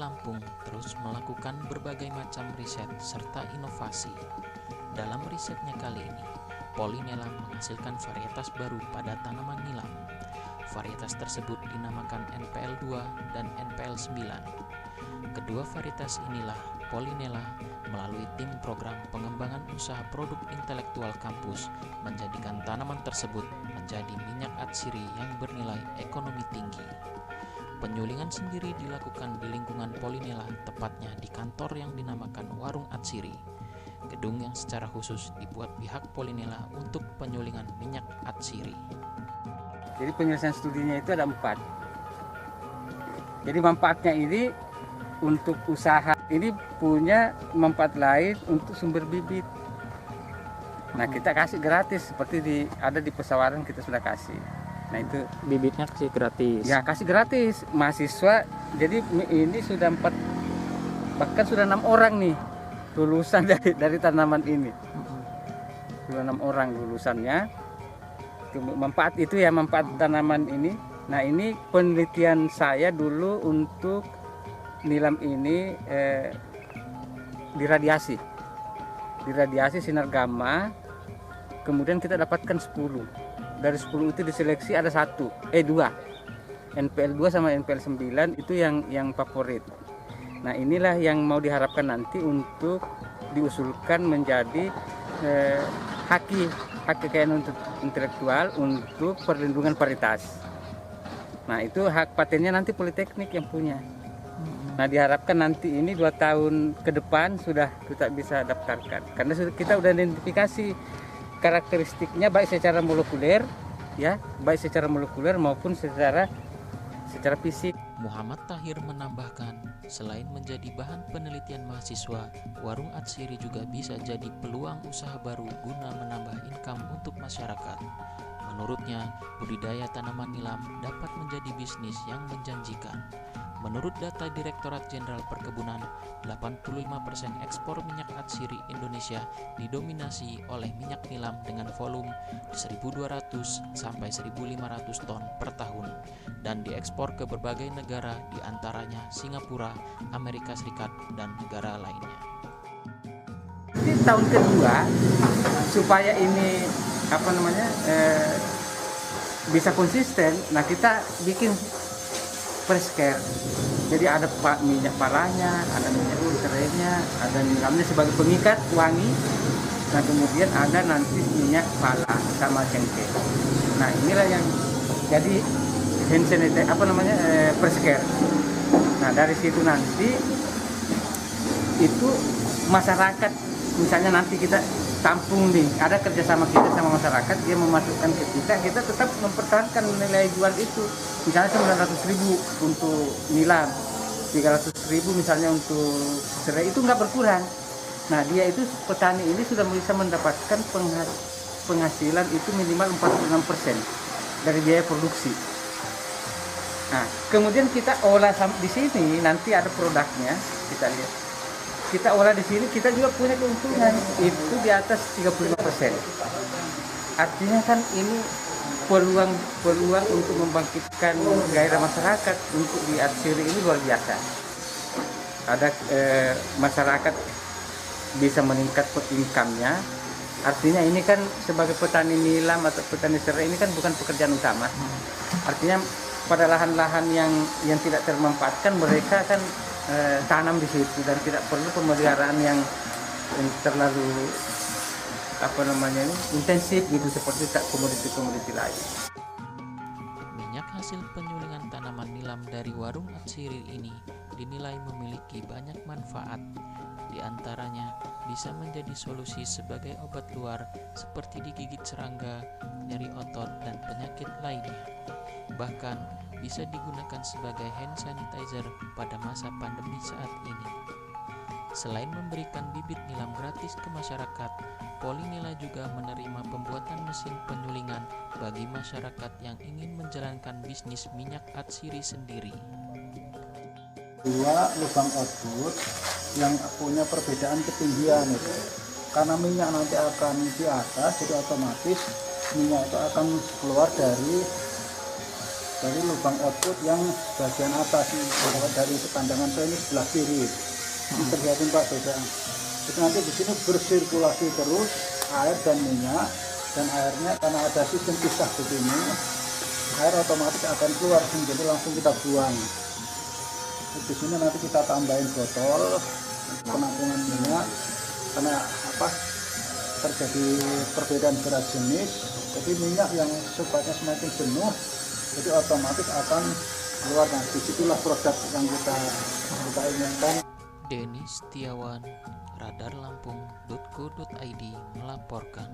Lampung terus melakukan berbagai macam riset serta inovasi. Dalam risetnya kali ini, Polynella menghasilkan varietas baru pada tanaman nilam. Varietas tersebut dinamakan NPL2 dan NPL9. Kedua varietas inilah Polynella melalui tim program pengembangan usaha produk intelektual kampus menjadikan tanaman tersebut menjadi minyak atsiri yang bernilai ekonomi tinggi. Penyulingan sendiri dilakukan di lingkungan Polynella, tepatnya di kantor yang dinamakan Warung Atsiri. Gedung yang secara khusus dibuat pihak Polynella untuk penyulingan minyak atsiri. Jadi penyelesaian studinya itu ada 4. Jadi manfaatnya ini untuk usaha, ini punya manfaat lain untuk sumber bibit. Nah kita kasih gratis, seperti ada di pesawaran kita sudah kasih. Nah itu bibitnya kasih gratis. Ya kasih gratis mahasiswa. Jadi ini sudah 4, bahkan sudah 6 orang nih lulusan dari tanaman ini. Sudah 6 orang lulusannya. Manfaat itu ya, manfaat tanaman ini. Nah ini penelitian saya dulu untuk nilam ini diradiasi sinar gamma. Kemudian kita dapatkan 10. Dari 10 itu diseleksi ada 2 NPL2 sama NPL9 itu yang favorit. Nah inilah yang mau diharapkan nanti untuk diusulkan menjadi hak kekayaan untuk intelektual untuk perlindungan varietas. Nah itu hak patennya nanti Politeknik yang punya. Nah diharapkan nanti ini 2 tahun ke depan sudah kita bisa daftarkan, karena kita sudah identifikasi karakteristiknya baik secara molekuler maupun secara fisik. Muhammad Tahir menambahkan, selain menjadi bahan penelitian mahasiswa, Warung Atsiri juga bisa jadi peluang usaha baru guna menambah income untuk masyarakat. Menurutnya, budidaya tanaman nilam dapat menjadi bisnis yang menjanjikan. Menurut data Direktorat Jenderal Perkebunan, 85% ekspor minyak atsiri Indonesia didominasi oleh minyak nilam dengan volume 1.200 sampai 1.500 ton per tahun dan diekspor ke berbagai negara, diantaranya Singapura, Amerika Serikat, dan negara lainnya. Di tahun kedua, supaya ini bisa konsisten, nah kita bikin fresh care. Jadi ada minyak parahnya, ada minyak ultranya, ada nilamnya sebagai pengikat wangi. Nah kemudian ada nanti minyak pala sama cengkeh. Nah inilah yang jadi hand sanitizer, fresh care. Nah dari situ nanti itu masyarakat, misalnya nanti kita tampung nih, ada kerjasama kita sama masyarakat, dia memasukkan ke kita tetap mempertahankan nilai jual itu. Misalnya 900.000 untuk nilam, 300.000 misalnya untuk serai, itu nggak berkurang. Nah dia itu, petani ini sudah bisa mendapatkan penghasilan itu minimal 46% dari biaya produksi. Nah kemudian kita olah di sini, nanti ada produknya, kita lihat. Kita olah di sini, kita juga punya keuntungan itu di atas 35%. Artinya kan ini peluang untuk membangkitkan gairah masyarakat untuk di atsiri ini luar biasa. Ada masyarakat bisa meningkat income-nya. Artinya ini kan sebagai petani nilam atau petani serai ini kan bukan pekerjaan utama. Artinya pada lahan-lahan yang tidak termanfaatkan, mereka kan tanam di situ dan tidak perlu pemeliharaan yang terlalu intensif gitu seperti komoditi lain. Minyak hasil penyulingan tanaman nilam dari Warung Atsiri ini dinilai memiliki banyak manfaat. Di antaranya bisa menjadi solusi sebagai obat luar seperti digigit serangga, nyeri otot, dan penyakit lainnya. Bahkan bisa digunakan sebagai hand sanitizer pada masa pandemi saat ini. Selain memberikan bibit nilam gratis ke masyarakat, Polynella juga menerima pembuatan mesin penyulingan bagi masyarakat yang ingin menjalankan bisnis minyak atsiri sendiri. 2 lubang output yang punya perbedaan ketinggian itu. Karena minyak nanti akan di atas, jadi otomatis minyak itu akan keluar dari dari lubang output yang bagian atas nih. Kalau dari pandangan saya ini sebelah kiri. Ini terlihatin Pak beda. Jadi nanti di sini bersirkulasi terus air dan minyak, dan airnya karena ada sistem pisah begini, air otomatis akan keluar, jadi langsung kita buang. Di sini nanti kita tambahin botol penampungan minyak, karena terjadi perbedaan berat jenis, jadi minyak yang sifatnya semakin jenuh, jadi otomatis akan keluar. Nah, disitulah produk yang kita inginkan. Denny Setiawan, radarlampung.co.id melaporkan.